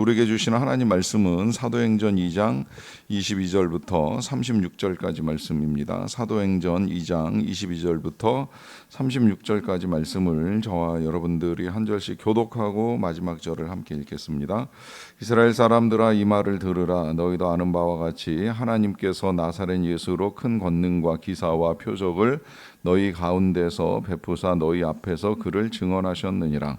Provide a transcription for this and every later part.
우리에게 주시는 하나님 말씀은 사도행전 2장 22절부터 36절까지 말씀입니다. 사도행전 2장 22절부터 36절까지 말씀을 저와 여러분들이 한 절씩 교독하고 마지막 절을 함께 읽겠습니다. 이스라엘 사람들아, 이 말을 들으라. 너희도 아는 바와 같이 하나님께서 나사렛 예수로 큰 권능과 기사와 표적을 너희 가운데서 베푸사 너희 앞에서 그를 증언하셨느니라.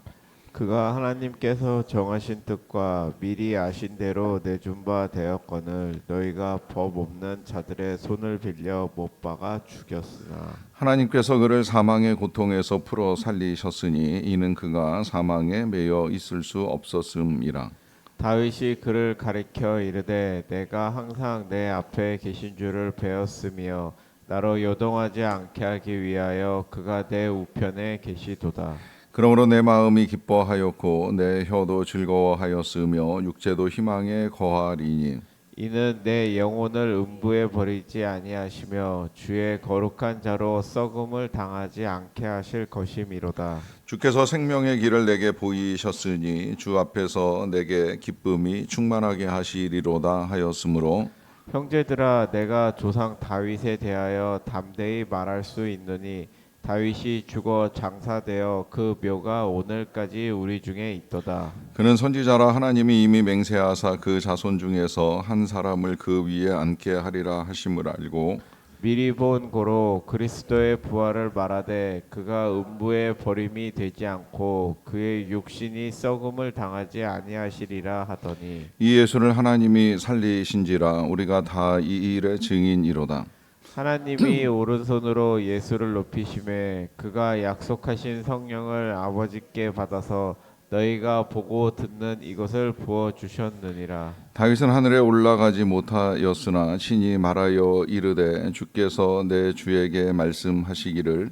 그가 하나님께서 정하신 뜻과 미리 아신 대로 내준 바 되었거늘 너희가 법 없는 자들의 손을 빌려 못 박아 죽였으나 하나님께서 그를 사망의 고통에서 풀어 살리셨으니 이는 그가 사망에 매여 있을 수 없었음이라. 다윗이 그를 가리켜 이르되 내가 항상 내 앞에 계신 줄을 배웠으며 나로 요동하지 않게 하기 위하여 그가 내 우편에 계시도다. 그러므로 내 마음이 기뻐하였고 내 혀도 즐거워하였으며 육체도 희망에 거하리니 이는 내 영혼을 음부에 버리지 아니하시며 주의 거룩한 자로 썩음을 당하지 않게 하실 것이미로다. 주께서 생명의 길을 내게 보이셨으니 주 앞에서 내게 기쁨이 충만하게 하시리로다 하였으므로 형제들아, 내가 조상 다윗에 대하여 담대히 말할 수 있노니 다윗이 죽어 장사되어 그 묘가 오늘까지 우리 중에 있도다. 그는 선지자라 하나님이 이미 맹세하사 그 자손 중에서 한 사람을 그 위에 앉게 하리라 하심을 알고 미리 본 고로 그리스도의 부활을 말하되 그가 음부에 버림이 되지 않고 그의 육신이 썩음을 당하지 아니하시리라 하더니 이 예수를 하나님이 살리신지라 우리가 다 이 일의 증인이로다. 하나님이 오른손으로 예수를 높이심에 그가 약속하신 성령을 아버지께 받아서 너희가 보고 듣는 이것을 부어 주셨느니라. 다윗은 하늘에 올라가지 못하였으나 친히 말하여 이르되 주께서 내 주에게 말씀하시기를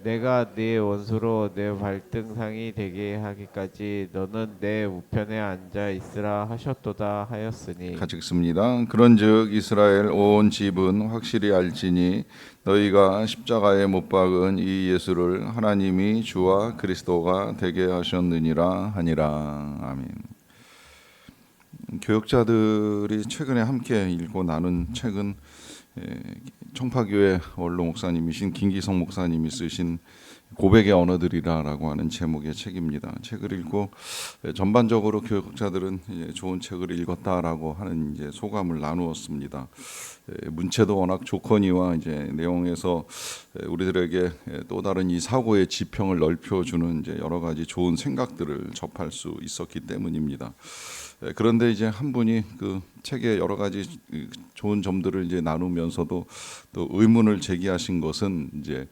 내가 네 원수로 내 발등상이 되게 하기까지 너는 내 우편에 앉아 있으라 하셨도다 하였으니. 같이 읽습니다. 그런즉 이스라엘 온 집은 확실히 알지니 너희가 십자가에 못 박은 이 예수를 하나님이 주와 그리스도가 되게 하셨느니라 하니라. 아멘. 교역자들이 최근에 함께 읽고 나눈 책은 청파교회 원로 목사님이신 김기성 목사님이 쓰신 고백의 언어들이라라고 하는 제목의 책입니다. 책을 읽고 전반적으로 교역자들은 좋은 책을 읽었다라고 하는 이제 소감을 나누었습니다. 문체도 워낙 좋거니와 이제 내용에서 우리들에게 또 다른 이 사고의 지평을 넓혀주는 이제 여러 가지 좋은 생각들을 접할 수 있었기 때문입니다. 그런데 이제 한 분이 그 책의 여러 가지 좋은 점들을 이제 나누면서도 또 의문을 제기하신 것은 이제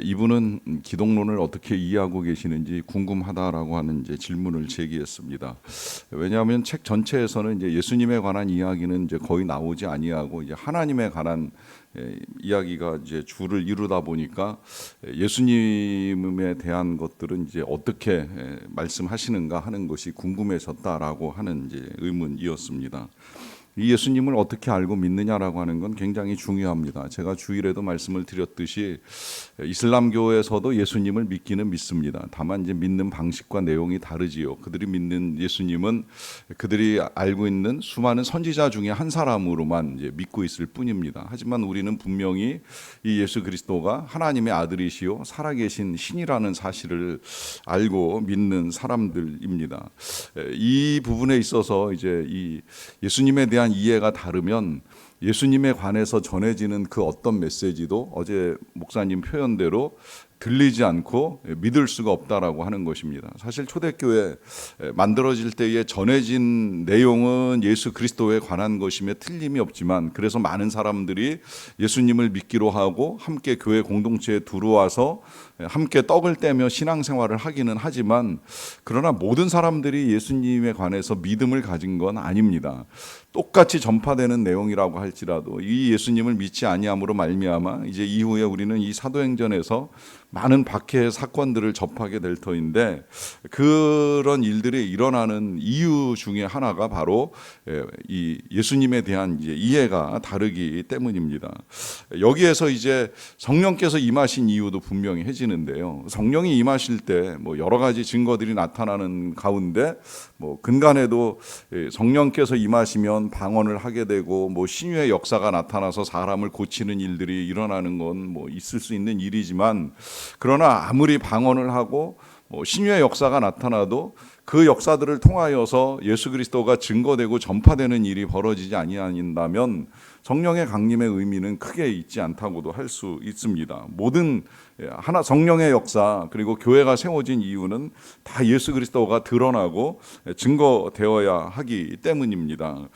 이분은 기독론을 어떻게 이해하고 계시는지 궁금하다라고 하는 이제 질문을 제기했습니다. 왜냐하면 책 전체에서는 이제 예수님에 관한 이야기는 이제 거의 나오지 아니하고 이제 하나님에 관한 이야기가 이제 주를 이루다 보니까 예수님에 대한 것들은 이제 어떻게 말씀하시는가 하는 것이 궁금해졌다라고 하는 이제 의문이었습니다. 이 예수님을 어떻게 알고 믿느냐라고 하는 건 굉장히 중요합니다. 제가 주일에도 말씀을 드렸듯이 이슬람교에서도 예수님을 믿기는 믿습니다. 다만 이제 믿는 방식과 내용이 다르지요. 그들이 믿는 예수님은 그들이 알고 있는 수많은 선지자 중에 한 사람으로만 이제 믿고 있을 뿐입니다. 하지만 우리는 분명히 이 예수 그리스도가 하나님의 아들이시요 살아계신 신이라는 사실을 알고 믿는 사람들입니다. 이 부분에 있어서 이제 이 예수님에 대한 이해가 다르면 예수님에 관해서 전해지는 그 어떤 메시지도 어제 목사님 표현대로 들리지 않고 믿을 수가 없다라고 하는 것입니다. 사실 초대교회 만들어질 때에 전해진 내용은 예수 그리스도에 관한 것임에 틀림이 없지만 그래서 많은 사람들이 예수님을 믿기로 하고 함께 교회 공동체에 들어와서 함께 떡을 떼며 신앙생활을 하기는 하지만 그러나 모든 사람들이 예수님에 관해서 믿음을 가진 건 아닙니다. 똑같이 전파되는 내용이라고 할지라도 이 예수님을 믿지 아니함으로 말미암아 이제 이후에 우리는 이 사도행전에서 많은 박해의 사건들을 접하게 될 터인데 그런 일들이 일어나는 이유 중에 하나가 바로 이 예수님에 대한 이제 이해가 다르기 때문입니다. 여기에서 이제 성령께서 임하신 이유도 분명히 해지는데요. 성령이 임하실 때 뭐 여러 가지 증거들이 나타나는 가운데 뭐 근간에도 성령께서 임하시면 방언을 하게 되고 뭐 신유의 역사가 나타나서 사람을 고치는 일들이 일어나는 건 뭐 있을 수 있는 일이지만 그러나 아무리 방언을 하고 뭐 신유의 역사가 나타나도 그 역사들을 통하여서 예수 그리스도가 증거되고 전파되는 일이 벌어지지 아니한다면 성령의 강림의 의미는 크게 있지 않다고도 할 수 있습니다. 모든 하나 성령의 역사 그리고 교회가 세워진 이유는 다 예수 그리스도가 드러나고 증거되어야 하기 때문입니다.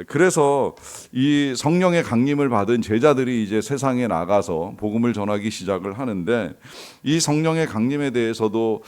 그래서 이 성령의 강림을 받은 제자들이 이제 세상에 나가서 복음을 전하기 시작을 하는데 이 성령의 강림에 대해서도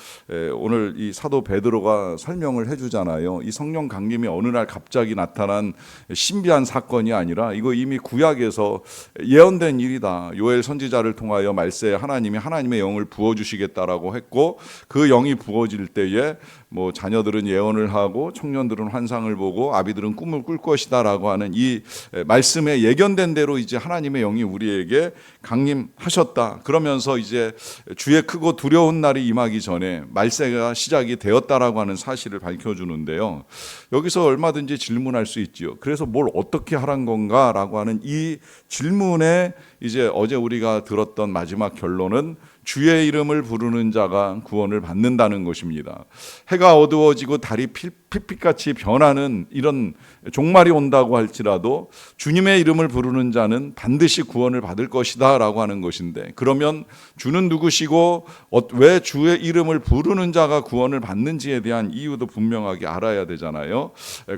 오늘 이 사도 베드로가 설명을 해주잖아요. 이 성령 강림이 어느 날 갑자기 나타난 신비한 사건이 아니라 이거 이미 구약에서 예언된 일이다. 요엘 선지자를 통하여 말세에 하나님이 하나님의 영을 부어주시겠다라고 했고 그 영이 부어질 때에 뭐 자녀들은 예언을 하고 청년들은 환상을 보고 아비들은 꿈을 꿀 것이다라고 하는 이 말씀에 예견된 대로 이제 하나님의 영이 우리에게 강림하셨다. 그러면서 이제 주의 크고 두려운 날이 임하기 전에 말세가 시작이 되었다라고 하는 사실을 밝혀주는데요. 여기서 얼마든지 질문할 수 있지요. 그래서 뭘 어떻게 하란 건가라고 하는 이 질문에 이제 어제 우리가 들었던 마지막 결론은 주의 이름을 부르는 자가 구원을 받는다는 것입니다. 해가 어두워지고 달이 핏빛같이 변하는 이런 종말이 온다고 할지라도 주님의 이름을 부르는 자는 반드시 구원을 받을 것이다 라고 하는 것인데 그러면 주는 누구시고 왜 주의 이름을 부르는 자가 구원을 받는지에 대한 이유도 분명하게 알아야 되잖아요.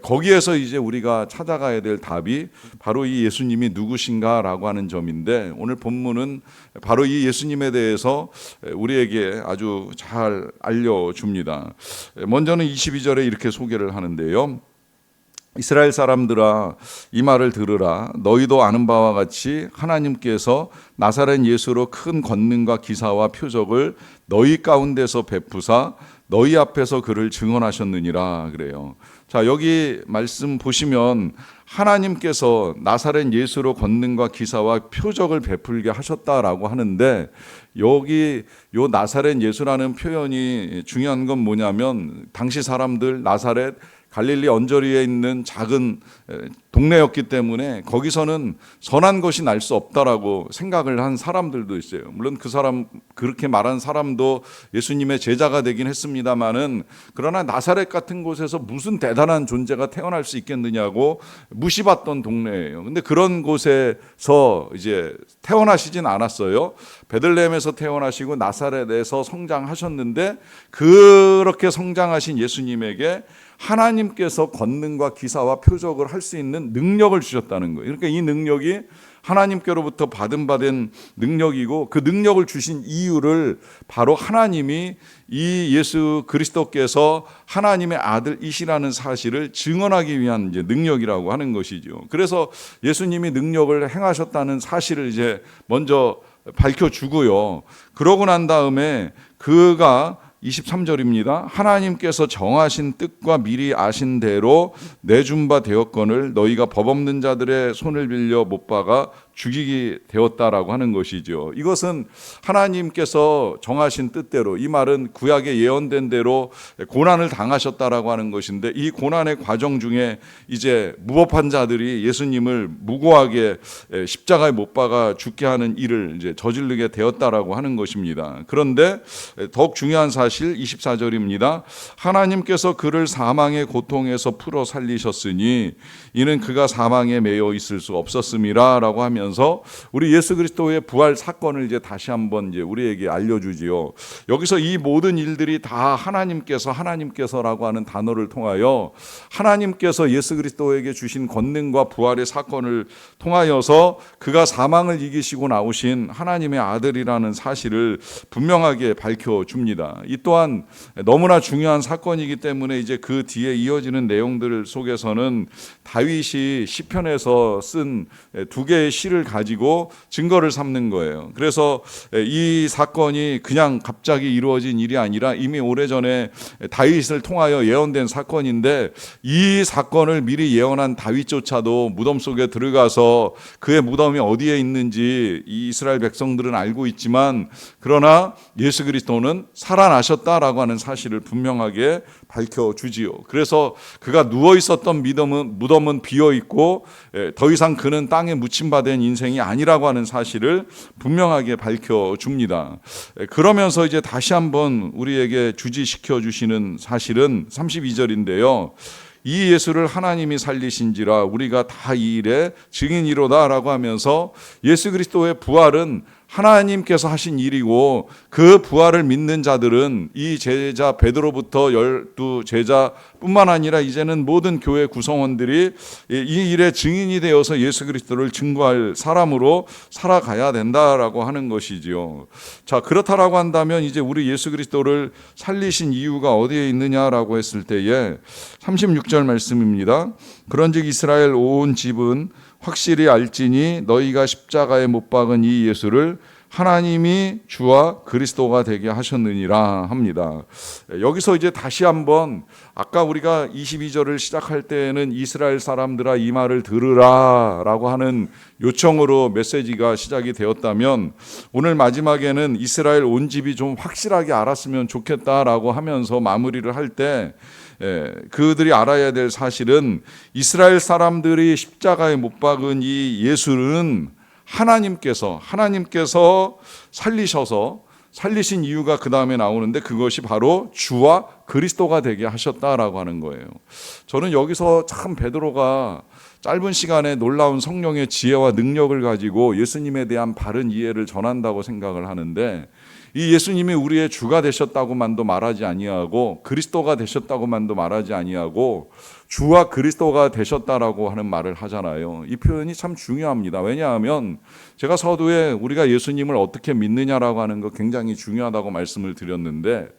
거기에서 이제 우리가 찾아가야 될 답이 바로 이 예수님이 누구신가 라고 하는 점인데 오늘 본문은 바로 이 예수님에 대해서 우리에게 아주 잘 알려줍니다. 먼저는 22절에 이렇게 소개를 하는데요. 이스라엘 사람들아 이 말을 들으라. 너희도 아는 바와 같이 하나님께서 나사렛 예수로 큰 권능과 기사와 표적을 너희 가운데서 베푸사 너희 앞에서 그를 증언하셨느니라 그래요. 자, 여기 말씀 보시면 하나님께서 나사렛 예수로 권능과 기사와 표적을 베풀게 하셨다라고 하는데 여기 요 나사렛 예수라는 표현이 중요한 건 뭐냐면 당시 사람들 나사렛 갈릴리 언저리에 있는 작은 동네였기 때문에 거기서는 선한 것이 날 수 없다라고 생각을 한 사람들도 있어요. 물론 그 사람 그렇게 말한 사람도 예수님의 제자가 되긴 했습니다만은 그러나 나사렛 같은 곳에서 무슨 대단한 존재가 태어날 수 있겠느냐고 무시받던 동네예요. 근데 그런 곳에서 이제 태어나시진 않았어요. 베들레헴에서 태어나시고 나사렛에서 성장하셨는데 그렇게 성장하신 예수님에게 하나님께서 권능과 기사와 표적을 할 수 있는 능력을 주셨다는 거예요. 그러니까 이 능력이 하나님께로부터 받은 능력이고 그 능력을 주신 이유를 바로 하나님이 이 예수 그리스도께서 하나님의 아들이시라는 사실을 증언하기 위한 이제 능력이라고 하는 것이죠. 그래서 예수님이 능력을 행하셨다는 사실을 이제 먼저 밝혀주고요. 그러고 난 다음에 그가 23절입니다. 하나님께서 정하신 뜻과 미리 아신 대로 내준 바 되었거늘 너희가 법 없는 자들의 손을 빌려 못 박아 죽이게 되었다라고 하는 것이죠. 이것은 하나님께서 정하신 뜻대로 이 말은 구약에 예언된 대로 고난을 당하셨다라고 하는 것인데 이 고난의 과정 중에 이제 무법한 자들이 예수님을 무고하게 십자가에 못 박아 죽게 하는 일을 이제 저지르게 되었다라고 하는 것입니다. 그런데 더욱 중요한 사실 24절입니다. 하나님께서 그를 사망의 고통에서 풀어 살리셨으니 이는 그가 사망에 매여 있을 수 없었음이라라고 하면 우리 예수 그리스도의 부활 사건을 이제 다시 한번 이제 우리에게 알려주지요. 여기서 이 모든 일들이 다 하나님께서라고 하는 단어를 통하여 하나님께서 예수 그리스도에게 주신 권능과 부활의 사건을 통하여서 그가 사망을 이기시고 나오신 하나님의 아들이라는 사실을 분명하게 밝혀줍니다. 이 또한 너무나 중요한 사건이기 때문에 이제 그 뒤에 이어지는 내용들 속에서는 다윗이 시편에서 쓴 두 개의 시를 시기를 가지고 증거를 삼는 거예요. 그래서 이 사건이 그냥 갑자기 이루어진 일이 아니라 이미 오래전에 다윗을 통하여 예언된 사건인데, 이 사건을 미리 예언한 다윗조차도 무덤 속에 들어가서 그의 무덤이 어디에 있는지 이 이스라엘 백성들은 알고 있지만, 그러나 예수 그리스도는 살아나셨다라고 하는 사실을 분명하게 밝혀주지요. 그래서 그가 누워 있었던 무덤은 비어 있고 더 이상 그는 땅에 묻힌바된 인생이 아니라고 하는 사실을 분명하게 밝혀줍니다. 그러면서 이제 다시 한번 우리에게 주지시켜 주시는 사실은 32절인데요. 이 예수를 하나님이 살리신지라 우리가 다 이 일의 증인이로다라고 하면서, 예수 그리스도의 부활은 하나님께서 하신 일이고, 그 부활을 믿는 자들은 이 제자 베드로부터 12 제자뿐만 아니라 이제는 모든 교회 구성원들이 이 일의 증인이 되어서 예수 그리스도를 증거할 사람으로 살아가야 된다라고 하는 것이지요. 자, 그렇다라고 한다면 이제 우리 예수 그리스도를 살리신 이유가 어디에 있느냐라고 했을 때에 36절 말씀입니다. 그런즉 이스라엘 온 집은 확실히 알지니 너희가 십자가에 못 박은 이 예수를 하나님이 주와 그리스도가 되게 하셨느니라 합니다. 여기서 이제 다시 한번, 아까 우리가 22절을 시작할 때에는 이스라엘 사람들아 이 말을 들으라 라고 하는 요청으로 메시지가 시작이 되었다면, 오늘 마지막에는 이스라엘 온 집이 좀 확실하게 알았으면 좋겠다라고 하면서 마무리를 할 때, 그들이 알아야 될 사실은 이스라엘 사람들이 십자가에 못 박은 이 예수는 하나님께서 살리신 이유가 그 다음에 나오는데, 그것이 바로 주와 그리스도가 되게 하셨다라고 하는 거예요. 저는 여기서 참 베드로가 짧은 시간에 놀라운 성령의 지혜와 능력을 가지고 예수님에 대한 바른 이해를 전한다고 생각을 하는데, 이 예수님이 우리의 주가 되셨다고만도 말하지 아니하고 그리스도가 되셨다고만도 말하지 아니하고 주와 그리스도가 되셨다라고 하는 말을 하잖아요. 이 표현이 참 중요합니다. 왜냐하면 제가 서두에 우리가 예수님을 어떻게 믿느냐라고 하는 거 굉장히 중요하다고 말씀을 드렸는데,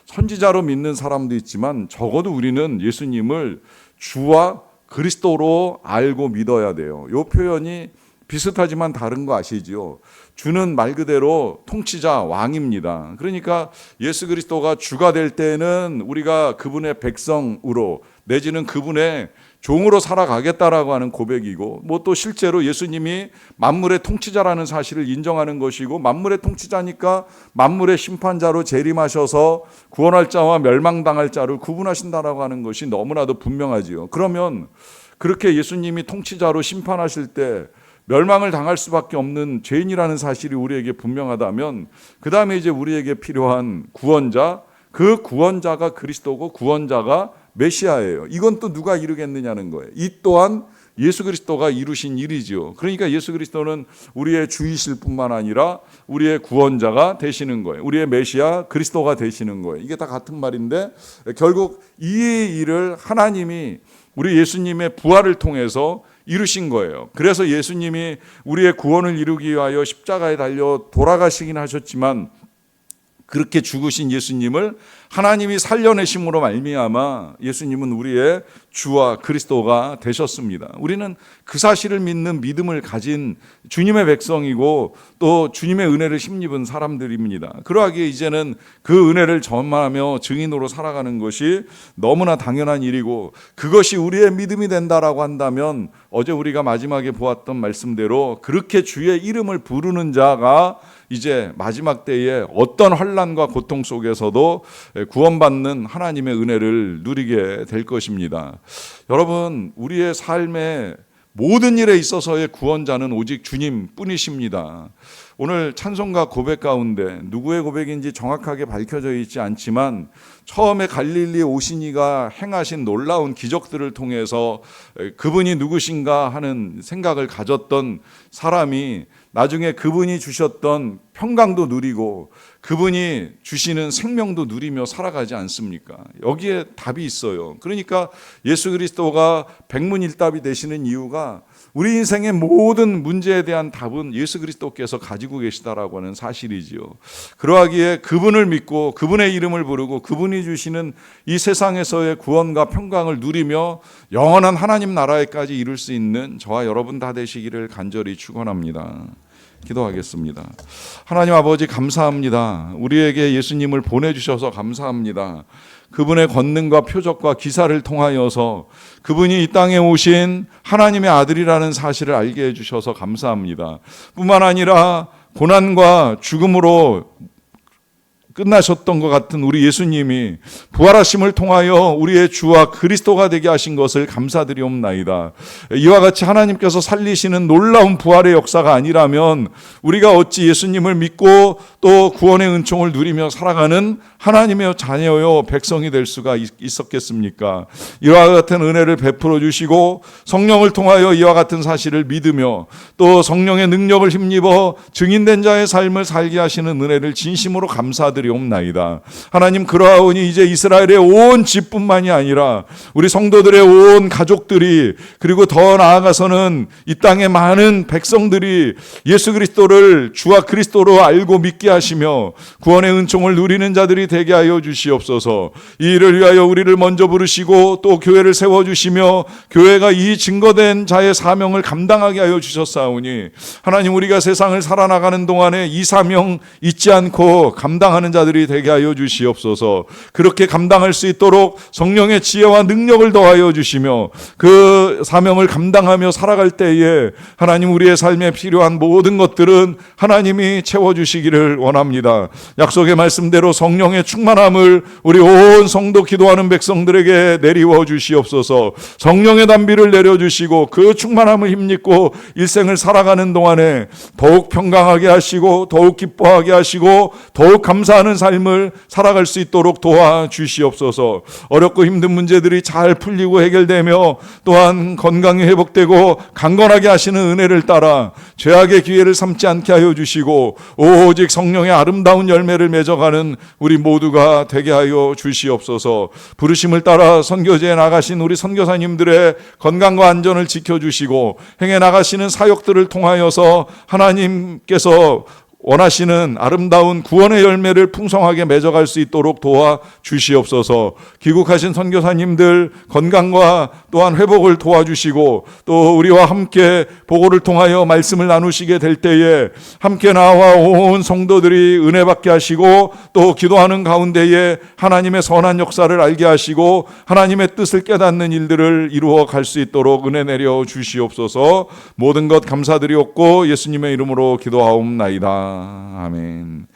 선지자로 믿는 사람도 있지만 적어도 우리는 예수님을 주와 그리스도로 알고 믿어야 돼요. 이 표현이 비슷하지만 다른 거 아시지요? 주는 말 그대로 통치자, 왕입니다. 그러니까 예수 그리스도가 주가 될 때는 우리가 그분의 백성으로 내지는 그분의 종으로 살아가겠다라고 하는 고백이고, 뭐 또 실제로 예수님이 만물의 통치자라는 사실을 인정하는 것이고, 만물의 통치자니까 만물의 심판자로 재림하셔서 구원할 자와 멸망당할 자를 구분하신다라고 하는 것이 너무나도 분명하지요. 그러면 그렇게 예수님이 통치자로 심판하실 때 멸망을 당할 수밖에 없는 죄인이라는 사실이 우리에게 분명하다면, 그 다음에 이제 우리에게 필요한 구원자, 그 구원자가 그리스도고 구원자가 메시아예요. 이건 또 누가 이루겠느냐는 거예요. 이 또한 예수 그리스도가 이루신 일이죠. 그러니까 예수 그리스도는 우리의 주이실 뿐만 아니라 우리의 구원자가 되시는 거예요. 우리의 메시아 그리스도가 되시는 거예요. 이게 다 같은 말인데, 결국 이 일을 하나님이 우리 예수님의 부활을 통해서 이루신 거예요. 그래서 예수님이 우리의 구원을 이루기 위하여 십자가에 달려 돌아가시긴 하셨지만, 그렇게 죽으신 예수님을 하나님이 살려내심으로 말미암아 예수님은 우리의 주와 그리스도가 되셨습니다. 우리는 그 사실을 믿는 믿음을 가진 주님의 백성이고 또 주님의 은혜를 힘입은 사람들입니다. 그러하기에 이제는 그 은혜를 전망하며 증인으로 살아가는 것이 너무나 당연한 일이고, 그것이 우리의 믿음이 된다라고 한다면, 어제 우리가 마지막에 보았던 말씀대로 그렇게 주의 이름을 부르는 자가 이제 마지막 때에 어떤 환난과 고통 속에서도 구원받는 하나님의 은혜를 누리게 될 것입니다. 여러분, 우리의 삶의 모든 일에 있어서의 구원자는 오직 주님뿐이십니다. 오늘 찬송가 고백 가운데 누구의 고백인지 정확하게 밝혀져 있지 않지만, 처음에 갈릴리 오신 이가 행하신 놀라운 기적들을 통해서 그분이 누구신가 하는 생각을 가졌던 사람이 나중에 그분이 주셨던 평강도 누리고 그분이 주시는 생명도 누리며 살아가지 않습니까? 여기에 답이 있어요. 그러니까 예수 그리스도가 백문일답이 되시는 이유가, 우리 인생의 모든 문제에 대한 답은 예수 그리스도께서 가지고 가지고 계시다라고 하는 사실이지요. 그러하기에 그분을 믿고 그분의 이름을 부르고 그분이 주시는 이 세상에서의 구원과 평강을 누리며 영원한 하나님 나라에까지 이룰 수 있는 저와 여러분 다 되시기를 간절히 축원합니다. 기도하겠습니다. 하나님 아버지 감사합니다. 우리에게 예수님을 보내주셔서 감사합니다. 그분의 권능과 표적과 기사를 통하여서 그분이 이 땅에 오신 하나님의 아들이라는 사실을 알게 해주셔서 감사합니다. 뿐만 아니라 고난과 죽음으로 끝나셨던 것 같은 우리 예수님이 부활하심을 통하여 우리의 주와 그리스도가 되게 하신 것을 감사드리옵나이다. 이와 같이 하나님께서 살리시는 놀라운 부활의 역사가 아니라면 우리가 어찌 예수님을 믿고 또 구원의 은총을 누리며 살아가는 하나님의 자녀요 백성이 될 수가 있었겠습니까? 이와 같은 은혜를 베풀어 주시고 성령을 통하여 이와 같은 사실을 믿으며 또 성령의 능력을 힘입어 증인된 자의 삶을 살게 하시는 은혜를 진심으로 감사드리옵나이다. 하나님, 그러하오니 이제 이스라엘의 온 집뿐만이 아니라 우리 성도들의 온 가족들이, 그리고 더 나아가서는 이 땅의 많은 백성들이 예수 그리스도를 주와 그리스도로 알고 믿게 하시며 구원의 은총을 누리는 자들이 되게 하여 주시옵소서. 이 일을 위하여 우리를 먼저 부르시고 또 교회를 세워주시며 교회가 이 증거된 자의 사명을 감당하게 하여 주셨사오니 하나님, 우리가 세상을 살아나가는 동안에 이 사명 잊지 않고 감당하는 자들이 되게 하여 주시옵소서. 그렇게 감당할 수 있도록 성령의 지혜와 능력을 더하여 주시며 그 사명을 감당하며 살아갈 때에 하나님, 우리의 삶에 필요한 모든 것들은 하나님이 채워주시기를 원합니다. 약속의 말씀대로 성령의 충만함을 우리 온 성도 기도하는 백성들에게 내리워 주시옵소서. 성령의 단비를 내려주시고 그 충만함을 힘입고 일생을 살아가는 동안에 더욱 평강하게 하시고 더욱 기뻐하게 하시고 더욱 감사하는 삶을 살아갈 수 있도록 도와주시옵소서. 어렵고 힘든 문제들이 잘 풀리고 해결되며 또한 건강이 회복되고 강건하게 하시는 은혜를 따라 죄악의 기회를 삼지 않게 하여 주시고 오직 성령의 아름다운 열매를 맺어가는 우리 모두가 되게 하여 주시옵소서. 부르심을 따라 선교지에 나가신 우리 선교사님들의 건강과 안전을 지켜주시고 행해 나가시는 사역들을 통하여서 하나님께서 원하시는 아름다운 구원의 열매를 풍성하게 맺어갈 수 있도록 도와주시옵소서. 귀국하신 선교사님들 건강과 또한 회복을 도와주시고 또 우리와 함께 보고를 통하여 말씀을 나누시게 될 때에 함께 나와 온 성도들이 은혜 받게 하시고 또 기도하는 가운데에 하나님의 선한 역사를 알게 하시고 하나님의 뜻을 깨닫는 일들을 이루어 갈 수 있도록 은혜 내려 주시옵소서. 모든 것 감사드리옵고 예수님의 이름으로 기도하옵나이다. 아멘.